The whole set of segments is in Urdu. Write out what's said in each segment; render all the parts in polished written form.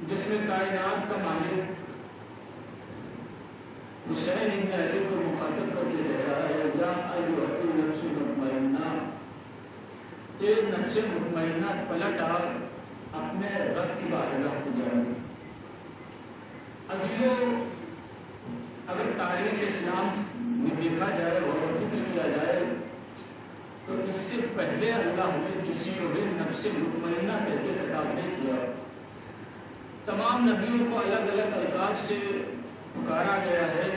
جس میں کائنات کا مالک حسین ابن علی کو مخاطب کر کے کہہ رہا ہے یا ایھا النفس المطمئنہ، اے نفس مطمئنہ پلٹ آ اپنے رب کی بارگاہ کو جانے۔ عزیزو، اگر تاریخ اسلام میں دیکھا جائے اور فکر کیا جائے تو اس سے پہلے اللہ نے کسی کو بھی نفس مطمئنہ کہہ کے خطاب نہیں کیا۔ تمام نبیوں کو الگ الگ القاب سے پکارا گیا ہے،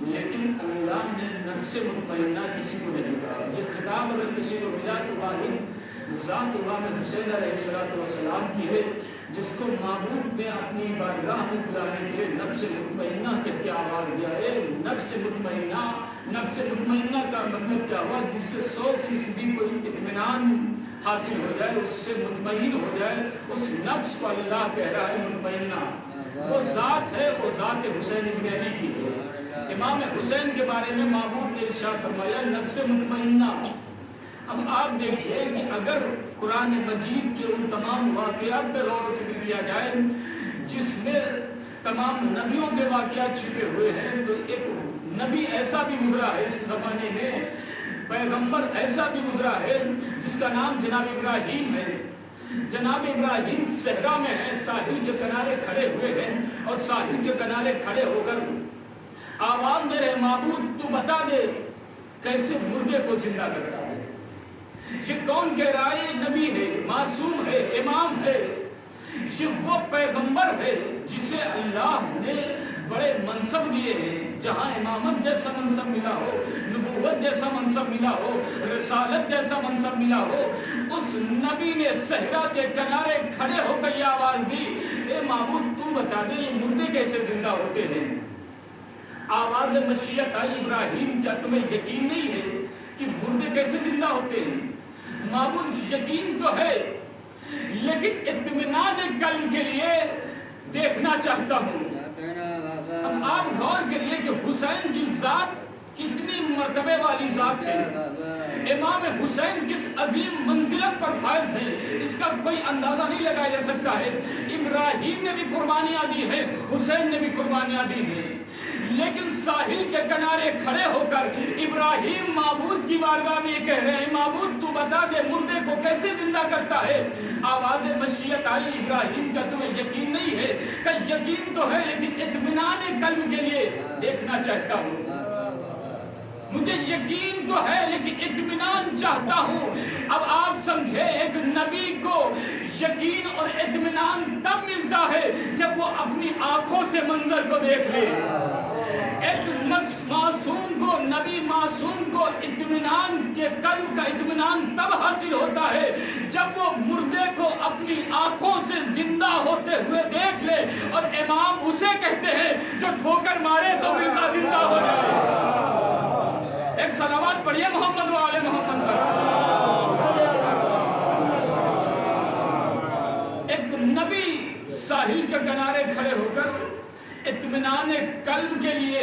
لیکن اللہ نے نفس مطمئنہ کسی کو نہیں کہا۔ یہ خطاب اگر کسی کو ملا تو واحد ذات امام حسین علیہ السلام کی ہے، جس کو معبود نے اپنی بارگاہ میں بلانے کے لیے نفس مطمئنہ کہہ کے آواز دیا ہے۔ نفس مطمئنہ کا مطلب کیا ہوا؟ جس سے 100% کوئی اطمینان حاصل ہو جائے، اس سے مطمئن ہو جائے، اس نفس کو اللہ کہہ رہا ہے مطمئنہ۔ وہ ذات ہے، وہ ذات حسین ابن علی کی ہے۔ امام حسین کے بارے میں معبود نے ارشاد فرمایا نفس مطمئنہ۔ اب آپ دیکھیے کہ اگر قرآن مجید کے ان تمام واقعات پہ غور و فکر کیا جائے جس میں تمام نبیوں کے واقعات چھپے ہوئے ہیں، تو ایک نبی ایسا بھی گزرا ہے اس زمانے میں، پیغمبر ایسا بھی گزرا ہے جس کا نام جناب ابراہیم ہے۔ جناب ابراہیم صحرا میں ہیں، ساحل کے کنارے کھڑے ہوئے ہیں، اور ساحل کے کنارے کھڑے ہو کر آواز دے رہے معبود تو بتا دے کیسے مردے کو زندہ کرتا ہے۔ یہ کون کہہ رہا ہے؟ یہ نبی ہے، معصوم ہے، امام ہے، یہ وہ پیغمبر ہے جسے اللہ نے بڑے منصب دیے ہیں۔ جہاں امامت جیسا منصب ملا ہو، نبوت جیسا منصب ملا ہو، رسالت جیسا منصب ملا ہو، اس نبی نے صحرا کے کنارے کھڑے ہو کر یہ آواز دی اے معبود تو بتا دے یہ مردے کیسے زندہ ہوتے ہیں۔ آواز مشیت آئی ابراہیم کیا تمہیں یقین نہیں ہے کہ مردے کیسے زندہ ہوتے ہیں؟ معبود یقین تو ہے، لیکن اطمینان قلب کے لیے دیکھنا چاہتا ہوں۔ اب آپ غور کریے کہ حسین کی ذات کتنی مرتبے والی ذات ہے۔ امام حسین کس عظیم منزلت پر فائز ہے، اس کا کوئی اندازہ نہیں لگایا جا سکتا ہے۔ ابراہیم نے بھی قربانیاں دی ہیں، حسین نے بھی قربانیاں دی ہیں، لیکن ساحل کے کنارے کھڑے ہو کر ابراہیم معبود کی بارگاہ میں یہ کہہ رہے ہیں معبود تو بتا دے مردے کو کیسے زندہ کرتا ہے۔ آواز مشیت آئی ابراہیم کا تمہیں یقین نہیں ہے؟ کہ یقین تو ہے لیکن اطمینان قلب کے لیے دیکھنا چاہتا ہوں۔ مجھے یقین تو ہے لیکن اطمینان چاہتا ہوں۔ اب آپ سمجھے ایک نبی کو یقین اور اطمینان تب ملتا ہے جب وہ اپنی آنکھوں سے منظر کو دیکھ لے۔ ایک معصوم کو، نبی معصوم کو اطمینان کے قلب کا اطمینان تب حاصل ہوتا ہے جب وہ مردے کو اپنی آنکھوں سے زندہ ہوتے ہوئے دیکھ لے، اور امام اسے کہتے ہیں جو ٹھوکر مارے تو مردہ زندہ ہو جائے۔ ایک صلوات پڑھیے محمد و آل محمد پر۔ ایک نبی ساحل کے کنارے کھڑے ہو کر اطمینان قلب کے لیے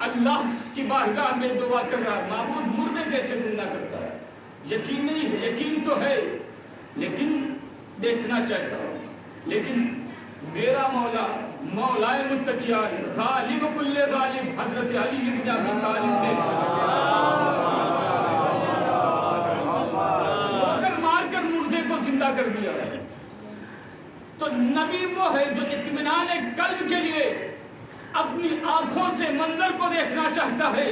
اللہ کی بارگاہ میں دعا کر رہا ہے معبود مردے کیسے زندہ کرتا ہے؟ یقین نہیں ہے، یقین تو ہے لیکن دیکھنا چاہتا ہوں۔ لیکن میرا مولا مولائے متقیان غالب کل غالب حضرت علی بن ابی طالب نے مار کر مردے کو زندہ کر دیا. تو نبی وہ ہے جو اطمینان قلب کے لیے اپنی آنکھوں سے منظر کو دیکھنا چاہتا ہے،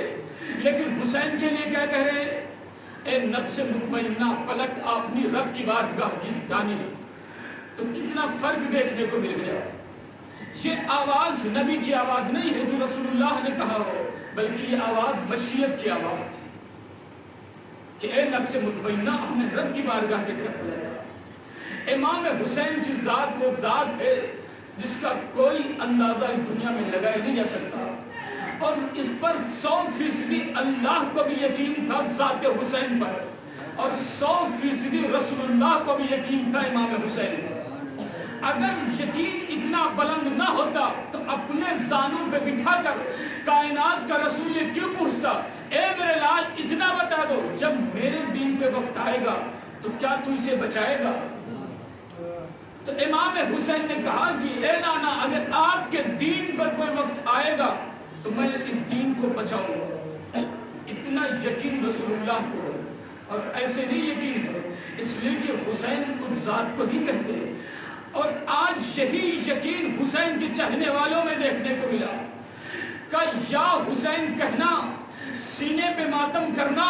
لیکن حسین کے لیے کیا کہہ رہے ہیں؟ اے نفس مطمئنہ پلٹ اپنی رب کی بارگاہ کی جانی. تو کتنا فرق دیکھنے کو مل گیا. یہ آواز نبی کی آواز نہیں ہے جو رسول اللہ نے کہا ہو، بلکہ یہ آواز مشیت کی آواز تھی کہ اے نفس مطمئنہ اپنے رب کی بارگاہ کی طرف لے جا. امام حسین کی ذات وہ ذات ہے جس کا کوئی اندازہ اس دنیا میں لگایا نہیں جا سکتا، اور اس پر 100% اللہ کو بھی یقین تھا ذات حسین پر، اور 100% رسول اللہ کو بھی یقین تھا امام حسین پر. اگر یقین اتنا بلند نہ ہوتا تو اپنے زانوں پہ بٹھا کر کائنات کا رسول یہ کیوں پوچھتا اے میرے لال اتنا بتا دو جب میرے دین پہ وقت آئے گا تو کیا تو اسے بچائے گا؟ تو امام حسین نے کہا کہ اے نانا اگر آپ کے دین پر کوئی وقت آئے گا تو میں اس دین کو بچاؤں گا. اتنا یقین رسول اللہ کو، اور ایسے نہیں یقین ہے اس لیے کہ حسین اس ذات کو ہی کہتے ہیں. اور آج یہی یقین حسین کے چاہنے والوں میں دیکھنے کو ملا کہ یا حسین کہنا، سینے پہ ماتم کرنا.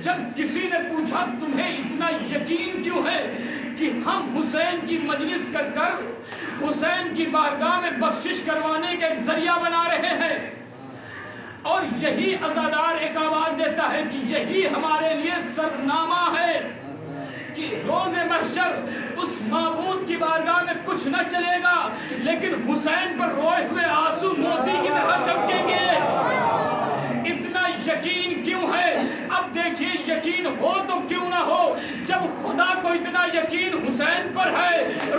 جب کسی نے پوچھا تمہیں اتنا یقین کیوں ہے کہ ہم حسین کی مجلس کر کر حسین کی بارگاہ میں بخشش کروانے کا ایک ذریعہ بنا رہے ہیں، اور یہی عزادار ایک آواز دیتا ہے کہ یہی ہمارے لیے سرنامہ ہے کہ روز محشر اس معبود کی بارگاہ میں کچھ نہ چلے گا لیکن حسین پر روئے ہوئے آنسو موتی کی طرح چمکیں گے. اتنا یقین کیوں ہے؟ اب دیکھیے یقین ہو تو کیوں نہ ہو، جب خدا کو اتنا یقین حسین پر ہے،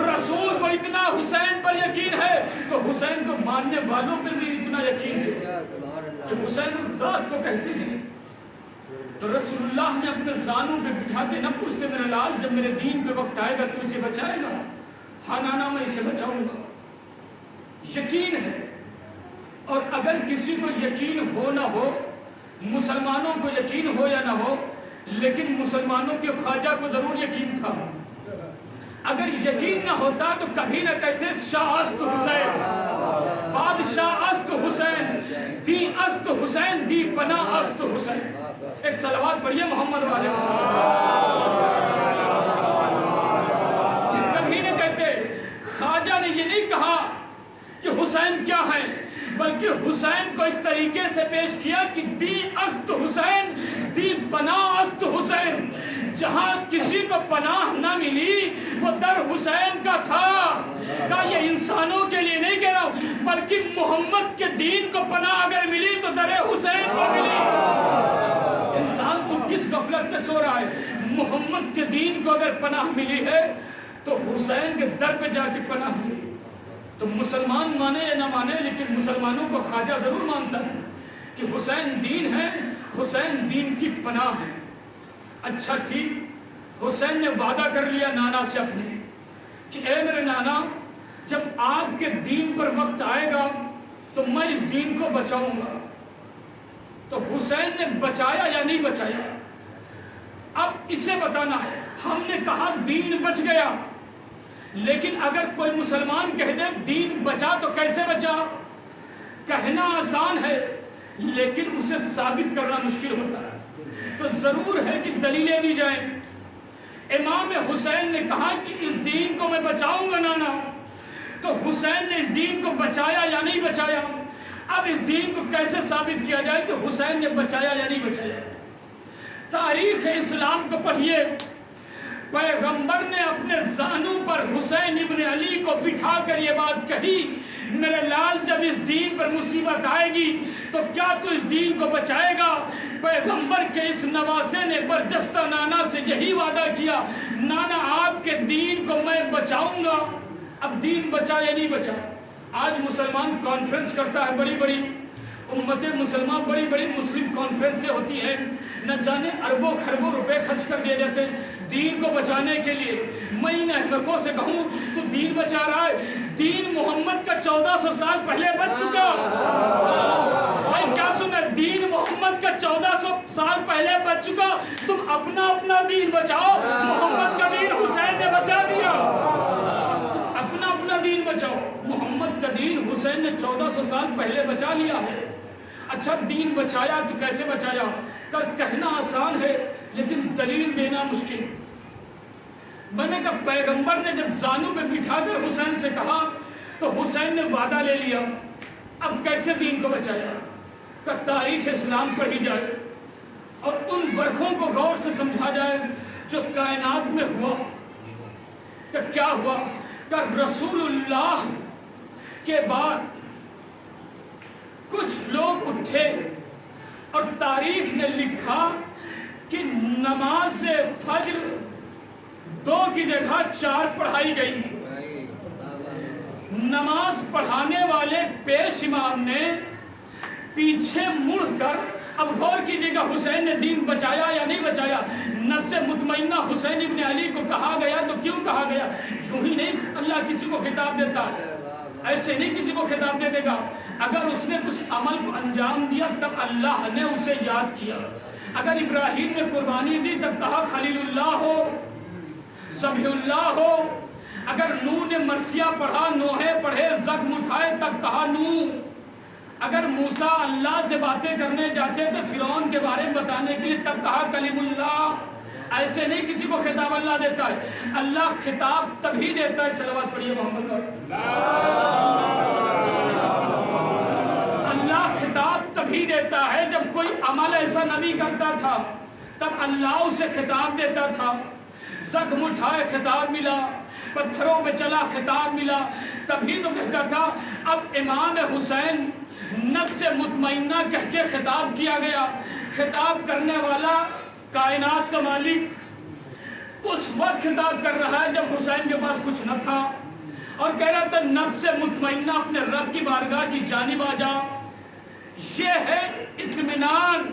رسول کو اتنا حسین پر یقین ہے، تو حسین کو ماننے والوں پر بھی اتنا یقین ہے کہ حسین اس ذات کو کہتے ہیں. تو رسول اللہ نے اپنے زانوں پہ بٹھا کے نہ پوچھتے میرے لال جب میرے دین پہ وقت آئے گا تو اسے بچائے گا؟ ہاں نانا میں اسے بچاؤں گا. یقین ہے. اور اگر کسی کو یقین ہو نہ ہو، مسلمانوں کو یقین ہو یا نہ ہو، لیکن مسلمانوں کے خواجہ کو ضرور یقین تھا. اگر یقین نہ ہوتا تو کبھی نہ کہتے شاہ است حسین، بادشاہ است حسین، دی است حسین، دی پناہ است حسین. ایک صلوات پڑھیے محمد والے. کبھی نہ کہتے. خواجہ نے یہ نہیں کہا کہ حسین کیا ہے، بلکہ حسین کو اس طریقے سے پیش کیا کہ دی است حسین، دی پناہ است حسین. جہاں کسی کو پناہ نہ ملی وہ در حسین کا تھا. کہ یہ انسانوں کے لیے نہیں کہہ رہا ہوں بلکہ محمد کے دین کو پناہ اگر ملی تو در حسین پر ملی. انسان تو کس غفلت میں سو رہا ہے؟ محمد کے دین کو اگر پناہ ملی ہے تو حسین کے در پہ جا کے پناہ ملی. تو مسلمان مانے یا نہ مانے لیکن مسلمانوں کو خواجہ ضرور مانتا تھا کہ حسین دین ہے، حسین دین کی پناہ ہے. اچھا ٹھیک، حسین نے وعدہ کر لیا نانا سے اپنے کہ اے میرے نانا جب آپ کے دین پر وقت آئے گا تو میں اس دین کو بچاؤں گا. تو حسین نے بچایا یا نہیں بچایا؟ اب اسے بتانا ہے. ہم نے کہا دین بچ گیا، لیکن اگر کوئی مسلمان کہہ دے دین بچا تو کیسے بچا؟ کہنا آسان ہے لیکن اسے ثابت کرنا مشکل ہوتا ہے. تو ضرور ہے کہ دلیلیں دی جائیں. امام حسین نے کہا کہ اس دین کو میں بچاؤں گا نانا. تو حسین نے اس دین کو بچایا یا نہیں بچایا؟ اب اس دین کو کیسے ثابت کیا جائے کہ حسین نے بچایا یا نہیں بچایا؟ تاریخ اسلام کو پڑھیے. پیغمبر نے اپنے زانوں پر حسین ابن علی کو بٹھا کر یہ بات کہی میرے لال جب اس دین پر مصیبت آئے گی تو کیا تو اس دین کو بچائے گا؟ پیغمبر کے اس نواسے نے برجستہ نانا سے یہی وعدہ کیا نانا آپ کے دین کو میں بچاؤں گا. اب دین بچا یا نہیں بچا؟ آج مسلمان کانفرنس کرتا ہے بڑی بڑی، امت مسلمہ بڑی بڑی مسلم کانفرنسیں ہوتی ہیں، نہ جانے اربوں خربوں روپے خرچ کر دیے جاتے ہیں دین کو بچانے کے لیے۔ میں ان احمقوں سے کہوں تو دین بچا رہا ہے، دین محمد کا 1400 سال پہلے بچ چکا۔ بھائی کیا سنا، دین محمد کا 1400 سال پہلے بچ چکا، تم اپنا اپنا دین بچاؤ، محمد کا دین حسین نے بچا دیا۔ اپنا اپنا دین بچاؤ، محمد کا دین حسین نے 1400 سال پہلے بچا لیا ہے۔ اچھا دین بچایا تو کیسے بچایا؟ کہنا آسان ہے لیکن دلیل دینا مشکل۔ میں نے کہا پیغمبر نے جب زانو پہ بٹھا کر حسین سے کہا تو حسین نے وعدہ لے لیا، اب کیسے دین کو بچایا؟ کہ تاریخ اسلام پڑھی جائے اور ان ورقوں کو غور سے سمجھا جائے جو کائنات میں ہوا۔ کہ کیا ہوا؟ کہ رسول اللہ کے بعد کچھ لوگ اٹھے اور تاریخ نے لکھا کہ نماز فجر 2 کی جگہ 4 پڑھائی گئی۔ نماز پڑھانے والے پیش امام نے پیچھے مڑ کر، اب غور کیجئے گا حسین نے دین بچایا یا نہیں بچایا؟ نفس مطمئنہ حسین ابن علی کو کہا گیا تو کیوں کہا گیا؟ یوں ہی نہیں اللہ کسی کو خطاب دیتا ہے، ایسے نہیں کسی کو خطاب دے دے گا۔ اگر اس نے کچھ عمل کو انجام دیا تب اللہ نے اسے یاد کیا۔ اگر ابراہیم نے قربانی دی تب کہا خلیل اللہ ہو، ذبیح اللہ ہو۔ اگر نوح نے مرثیہ پڑھا، نوحے پڑھے، زخم اٹھائے تب کہا نوح۔ اگر موسیٰ اللہ سے باتیں کرنے جاتے تو فرعون کے بارے میں بتانے کے لیے تب کہا کلیم اللہ۔ ایسے نہیں کسی کو خطاب اللہ دیتا ہے، اللہ خطاب تبھی دیتا ہے۔ صلوات پڑھیے محمد پر۔ اللہ خطاب تبھی دیتا ہے جب کوئی عمل ایسا نبی کرتا تھا تب اللہ اسے خطاب دیتا تھا۔ زخم اٹھائے خطاب ملا، پتھروں پہ چلا خطاب ملا، تبھی تو کہتا تھا۔ اب امام حسین نفس مطمئنہ کہہ کے خطاب کیا گیا۔ خطاب کرنے والا کائنات کا مالک اس وقت خطاب کر رہا ہے جب حسین کے پاس کچھ نہ تھا، اور کہہ رہا تھا نفس مطمئنہ اپنے رب کی بارگاہ کی جانب آ جا۔ یہ ہے اطمینان،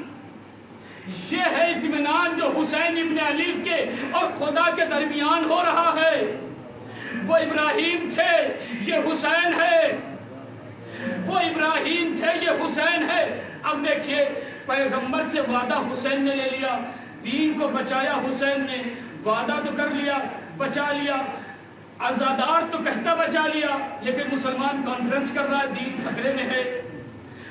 یہ ہے اطمینان جو حسین ابن علی کے اور خدا کے درمیان ہو رہا ہے۔ وہ ابراہیم تھے، یہ حسین ہے، وہ ابراہیم تھے، یہ حسین ہے۔ اب دیکھیے پیغمبر سے وعدہ حسین نے لے لیا، دین کو بچایا حسین نے، وعدہ تو کر لیا، بچا لیا، عزادار تو کہتا بچا لیا، لیکن مسلمان کانفرنس کر رہا ہے دین خطرے میں ہے۔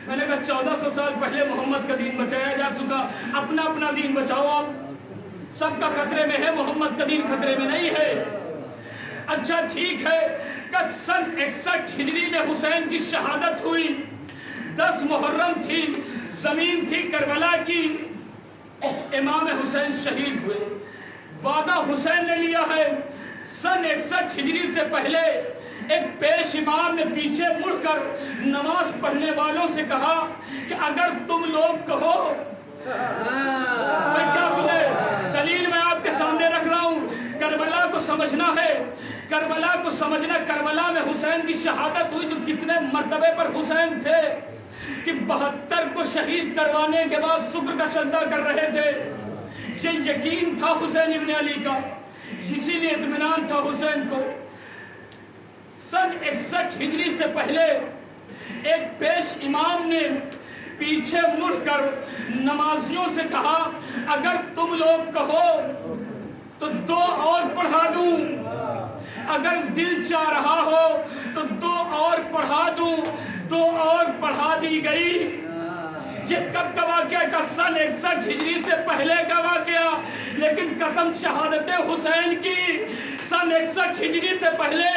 میں نے کہا 1400 سال پہلے محمد کا دین بچایا جا چکا، اپنا اپنا دین بچاؤ آپ۔ سب کا خطرے میں ہے، محمد کا دین خطرے میں نہیں ہے۔ اچھا ٹھیک ہے کہ سن 61 ہجری میں حسین کی شہادت ہوئی، 10 محرم تھی، زمین تھی کربلا کی، امام حسین شہید ہوئے۔ وعدہ حسین نے لیا ہے۔ سن 61 ہجری سے پہلے ایک پیش امام نے پیچھے مڑ کر نماز پڑھنے والوں سے کہا کہ اگر تم لوگ کہو، میں کیا سنے دلیل میں آپ کے سامنے رکھ رہا ہوں، کربلا کو سمجھنا ہے، کربلا کو سمجھنا۔ کربلا میں حسین کی شہادت ہوئی تو کتنے مرتبے پر حسین تھے کہ 72 کو شہید کروانے کے بعد شکر کا سجدہ کر رہے تھے۔ یہ یقین تھا حسین ابن علی کا، اسی لیے اطمینان تھا حسین کو۔ سن 61 ہجری سے پہلے ایک پیش امام نے پیچھے مڑ کر نمازیوں سے کہا اگر تم لوگ کہو تو 2 اور پڑھا دوں، اگر دل چاہ رہا ہو تو 2 اور پڑھا دوں۔ 2 اور پڑھا دی گئی۔ یہ کب کا واقعہ کا؟ سن 61 ہجری سے پہلے کا واقعہ، لیکن قسم شہادت حسین کی سن 61 ہجری سے پہلے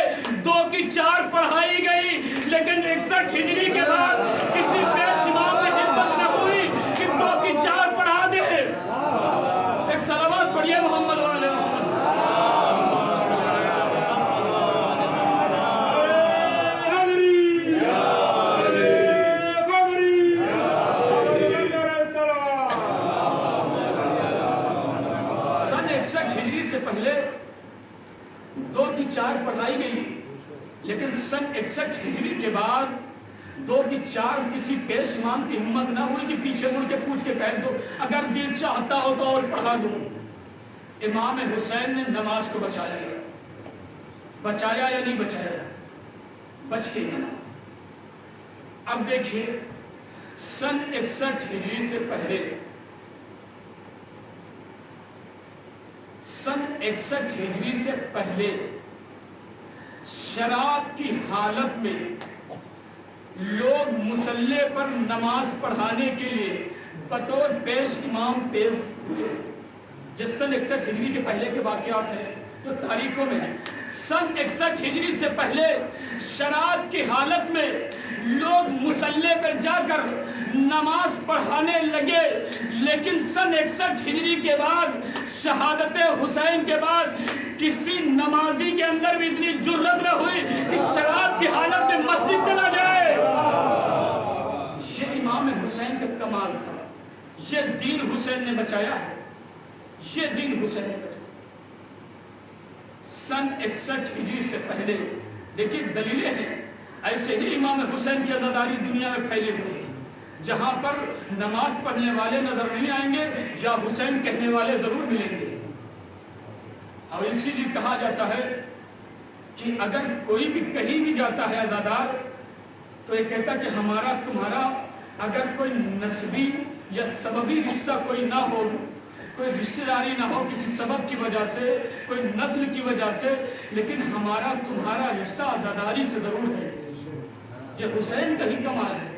2 کی 4 پڑھائی گئی، لیکن 61 ہجری کے بعد کسی پیش امام میں ہمت نہ ہوئی کہ 2 کی 4 پڑھا دے۔ ایک صلوات پڑھیے محمد والے محمد۔ پہلے 2 کی 4 پڑھائی گئی، لیکن سن 61 ہجری کے بعد دو کی چار کسی پیش امام کی ہمت نہ ہوئی کہ پیچھے مڑ کے پوچھ کے کہہ دو اگر دل چاہتا ہو تو اور پڑھا دوں. امام حسین نے نماز کو بچایا یا نہیں بچایا؟ بچ کے گیا. اب دیکھیے سن 61 ہجری سے پہلے، سن 61 ہجری سے پہلے شراب کی حالت میں لوگ مصلی پر نماز پڑھانے کے لیے بطور پیش امام پیش ہوئے. جس سن 61 ہجری کے پہلے کے واقعات ہیں جو تاریخوں میں، سن 61 ہجری سے پہلے شراب کی حالت میں لوگ مصلی پر جا کر نماز پڑھانے لگے. لیکن سن 61 ہجری کے بعد، شہادت حسین کے بعد، کسی نمازی کے اندر بھی اتنی جرت نہ ہوئی کہ شراب کی حالت میں مسجد چلا جائے. یہ امام حسین کا کمال تھا. یہ دین حسین نے بچایا ہے، یہ دین حسین نے بچایا. سن 61 ہجری سے پہلے دیکھیے دلیلیں ہیں، ایسے نہیں امام حسین کی عزاداری دنیا میں پھیلی ہوئی. جہاں پر نماز پڑھنے والے نظر نہیں آئیں گے یا حسین کہنے والے ضرور ملیں گے. اور اسی لیے کہا جاتا ہے کہ اگر کوئی بھی کہیں بھی جاتا ہے عزادار تو یہ کہتا کہ ہمارا تمہارا اگر کوئی نسبی یا سببی رشتہ کوئی نہ ہو، کوئی رشتہ داری نہ ہو کسی سبب کی وجہ سے، کوئی نسل کی وجہ سے، لیکن ہمارا تمہارا رشتہ عزاداری سے ضرور ہے. یہ حسین کا ہی کمال ہے.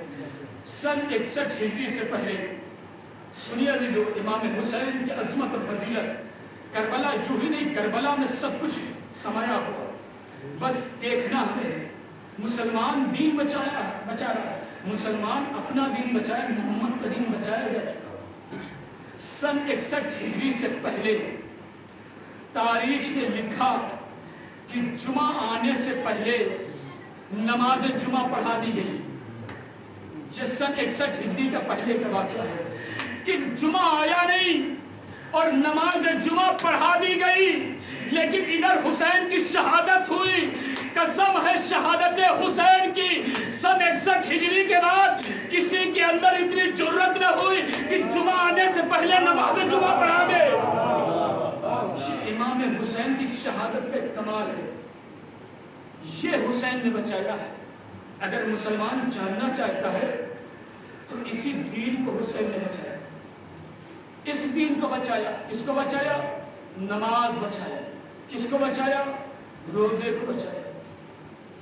سن 61 ہجری سے پہلے سنیے جو امام حسین کی عظمت اور فضیلت، کربلا جو ہی نہیں، کربلا میں سب کچھ سمایا ہوا. بس دیکھنا ہمیں مسلمان دین بچا رہا ہے، مسلمان اپنا دین بچائے، محمد کا دین بچایا جا چکا. سن 61 ہجری سے پہلے تاریخ نے لکھا کہ جمعہ آنے سے پہلے نماز جمعہ پڑھا دی گئی. جس سن 61 ہجری کا پہلے کا واقعہ ہے کہ جمعہ آیا نہیں اور نماز جمعہ پڑھا دی گئی. لیکن ادھر حسین کی شہادت ہوئی. قسم ہے شہادت حسین کی، سن 61 ہجری کے بعد کسی کے اندر اتنی جرت نہ ہوئی کہ جمعہ آنے سے پہلے نماز جمعہ پڑھا دے. یہ امام حسین کی شہادت کا کمال ہے. یہ حسین نے بچایا ہے. اگر مسلمان جاننا چاہتا ہے تو اسی دین کو حسین نے بچایا. اس دین کو بچایا. کس کو بچایا؟ نماز بچایا. کس کو بچایا؟ روزے کو بچایا.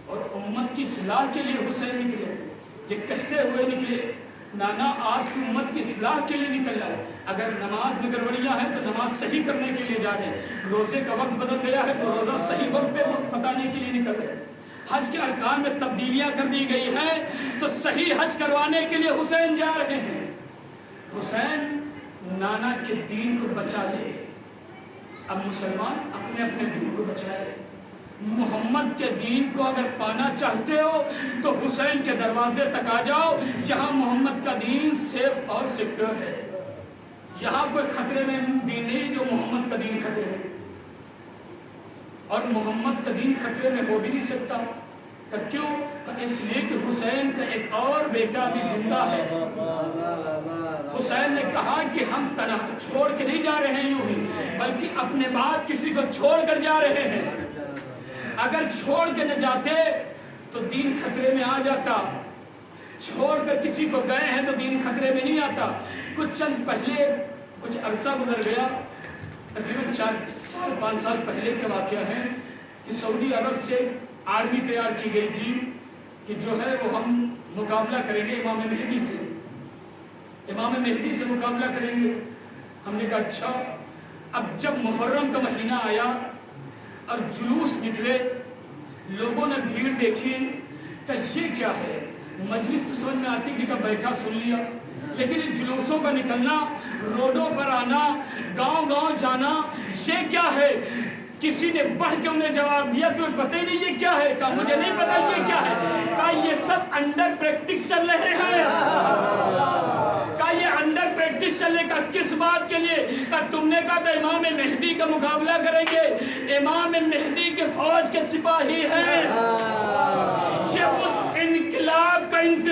اور امت کی اصلاح کے لیے حسین نکلے تھے. یہ کہتے ہوئے نکلے نانا آج کی امت کی اصلاح کے لیے نکل رہا ہے. اگر نماز میں گڑبڑیاں ہیں تو نماز صحیح کرنے کے لیے جا رہے ہیں. روزے کا وقت بدل گیا ہے تو روزہ صحیح وقت پہ بتانے کے لیے نکل رہے ہیں. حج کے ارکان میں تبدیلیاں کر دی گئی ہیں تو صحیح حج کروانے کے لیے حسین جا رہے ہیں. حسین نانا کے دین کو بچا لے. اب مسلمان اپنے اپنے دین کو بچائے. محمد کے دین کو اگر پانا چاہتے ہو تو حسین کے دروازے تک آ جاؤ. یہاں محمد کا دین سیف اور سیکیور ہے. یہاں کوئی خطرے میں دین نہیں جو محمد کا دین خطرے میں. اور محمد کا دین خطرے میں ہو بھی نہیں سکتا. کیوں؟ اس لیے کہ حسین کا ایک اور بیٹا بھی زندہ ہے. حسین نے کہا کہ ہم تنہا چھوڑ کے نہیں جا رہے ہیں یوں ہی، بلکہ اپنے بعد کسی کو چھوڑ کر جا رہے ہیں. اگر چھوڑ کے نہ جاتے تو دین خطرے میں آ جاتا. چھوڑ کر کسی کو گئے ہیں تو دین خطرے میں نہیں آتا. کچھ چند پہلے کچھ عرصہ گزر گیا، تقریباً 4-5 سال پہلے کا واقعہ ہے کہ سعودی عرب سے آرمی تیار کی گئی تھی کہ جو ہے وہ ہم مقابلہ کریں گے امام مہدی سے. امام مہدی سے مقابلہ کریں گے. ہم نے کہا اچھا. اب جب محرم کا مہینہ آیا اور جلوس نکلے، لوگوں نے بھیڑ دیکھی کہ یہ کیا ہے. مجلس تو سمجھ میں آتی کہ بیٹھا سن لیا، لیکن ان جلوسوں کا نکلنا، روڈوں پر آنا، گاؤں گاؤں جانا، یہ کیا ہے. کسی نے بڑھ کے انہیں جواب دیا تمہیں پتہ ہی نہیں یہ کیا ہے. کہا مجھے نہیں پتا یہ کیا ہے. کہا یہ سب انڈر پریکٹس چل رہے ہیں. کہا یہ انڈر پریکٹس چلنے کا کس بات کے لیے. کہا تم نے کہا تھا امام مہدی کا مقابلہ کریں گے. امام مہدی کے فوج کے سپاہی ہیں. یہ اس انقلاب کا انتظار